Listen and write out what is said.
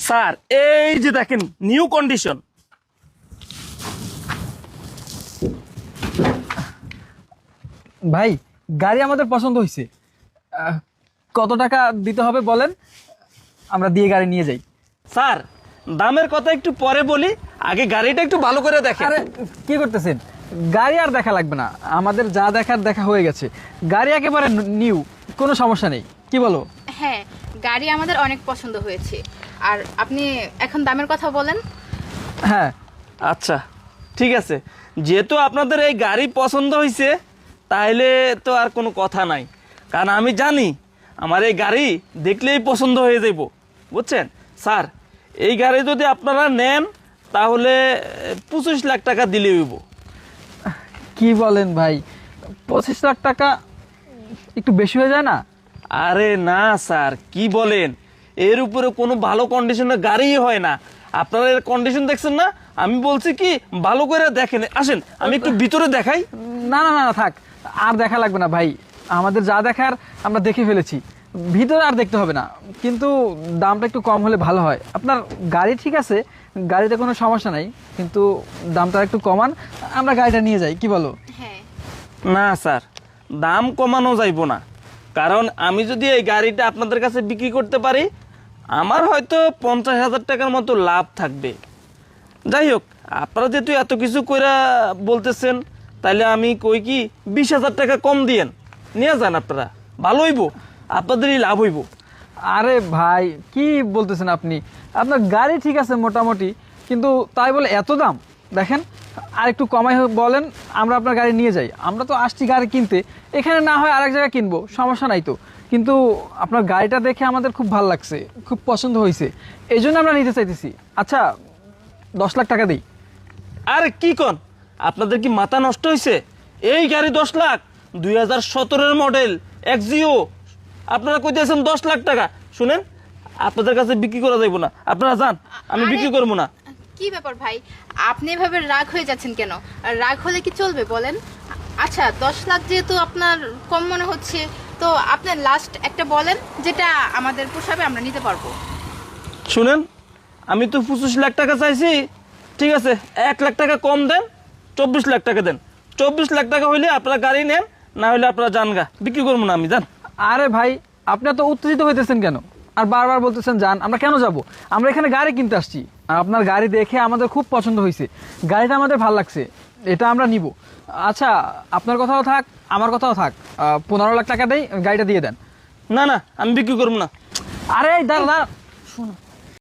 Sir এই যে দেখেন নিউ কন্ডিশন। ভাই গাড়ি আমাদের পছন্দ হয়েছে। কত টাকা দিতে হবে বলেন, আমরা দিয়ে গাড়ি নিয়ে যাই। স্যার দামের কথা একটু পরে বলি, আগে গাড়িটা একটু ভালো করে দেখেন। আরে কি করতেছেন, গাড়ি আর দেখা লাগবে না, আমাদের যা দেখার দেখা হয়ে গেছে। গাড়ি একেবারে নিউ, কোনো সমস্যা নেই, কি বলো? হ্যাঁ, গাড়ি আমাদের অনেক পছন্দ হয়েছে। আর আপনি এখন দামের কথা বলেন। হ্যাঁ আচ্ছা ঠিক আছে, যেহেতু আপনাদের এই গাড়ি পছন্দ হয়েছে তাহলে তো আর কোনো কথা নাই, কারণ আমি জানি আমার এই গাড়ি দেখলেই পছন্দ হয়ে যাইব, বুঝছেন স্যার। এই গাড়ি যদি আপনারা নেন তাহলে 25 লাখ টাকা দিলে হইব। কি বলেন ভাই, 25 লাখ টাকা একটু বেশি হয়ে যায় না? আরে না স্যার, কি বলেন, এর উপরে কোনো ভালো কন্ডিশনের গাড়িই হয় না। আপনারা এর কন্ডিশন দেখছেন না, আমি বলছি কি ভালো করে দেখেন। আসেন আমি একটু ভিতরে দেখাই। না না না না, থাক, আর দেখা লাগবে না ভাই, আমাদের যা দেখার আমরা দেখে ফেলেছি, ভিতরে আর দেখতে হবে না। কিন্তু দামটা একটু কম হলে ভালো হয়। আপনার গাড়ি ঠিক আছে, গাড়িতে কোনো সমস্যা নাই, কিন্তু দামটা একটু কমান, আমরা গাড়িটা নিয়ে যাই, কি বলো? হ্যাঁ, না স্যার, দাম কমানো যাইব না, কারণ আমি যদি এই গাড়িটা আপনাদের কাছে বিক্রি করতে পারি আমার হয়তো 50,000 টাকার মতো লাভ থাকবে। যাই হোক, আপনারা যেহেতু এত কিছু কইরা বলতেছেন, তাহলে আমি কই কি 20,000 টাকা কম দিয়েন, নিয়ে যান আপনারা, ভালো হইব, আপনাদেরই লাভ হইব। আরে ভাই কি বলতেছেন আপনি, আপনার গাড়ি ঠিক আছে মোটামুটি, কিন্তু তাই বলে এত দাম? দেখেন আর একটু কমাই বলেন, আমরা আপনার গাড়ি নিয়ে যাই। আমরা তো আসছি গাড়ি কিনতে, এখানে না হয় আরেক জায়গায় কিনবো, সমস্যা নাই তো। কিন্তু আপনার গাড়িটা দেখে আমাদের খুব ভালো লাগছে, খুব পছন্দ হয়েছে, এই জন্য আমরা নিতে চাইতেছি। আচ্ছা 10 লাখ টাকা দিই। আরে কি কন, আপনাদের কি মাথা নষ্ট হয়েছে? এই গাড়ি 10 লাখ, 2017-এর মডেল এক্সিও, আপনারা কইতেছেন 10 লাখ টাকা? শুনেন, আপনাদের কাছে বিক্রি করা যাইব না, আপনারা যান, আমি বিক্রি করবো না। কি ব্যাপার ভাই, আপনি এভাবে রাগ হয়ে যাচ্ছেন কেন? আর রাগ হলে কি চলবে বলেন? আচ্ছা 10 লাখ যেহেতু আপনার কম মনে হচ্ছে, তো আপনি লাস্ট একটা বলেন যেটা আমাদের পোষাবে, আমরা নিতে পারবো। শুনেন, আমি তো 25 লাখ টাকা চাইছি, ঠিক আছে 1 লাখ টাকা কম দেন, 24 লাখ টাকা দেন। 24 লাখ টাকা হইলে আপনারা গাড়ি নেন, না হলে আপনারা যান গা, বিক্রি করবো না আমি, যান। আরে ভাই আপনি তো উত্তেজিত হইতেছেন কেন, আর বারবার বলতেছেন যান? আমরা কেন যাব? আমরা এখানে গাড়ি কিনতে আসছি, আর আপনার গাড়ি দেখে আমাদের খুব পছন্দ হয়েছে, গাড়িটা আমাদের ভালো লাগছে, এটা আমরা নিব। আচ্ছা আপনার কথাও থাক, আমার কথাও থাক, 15 লাখ টাকা দেই, গাড়িটা দিয়ে দেন। না না, আমি বিক্রি করবো না। আরে দাঁড়া দাঁড়া, শোনো,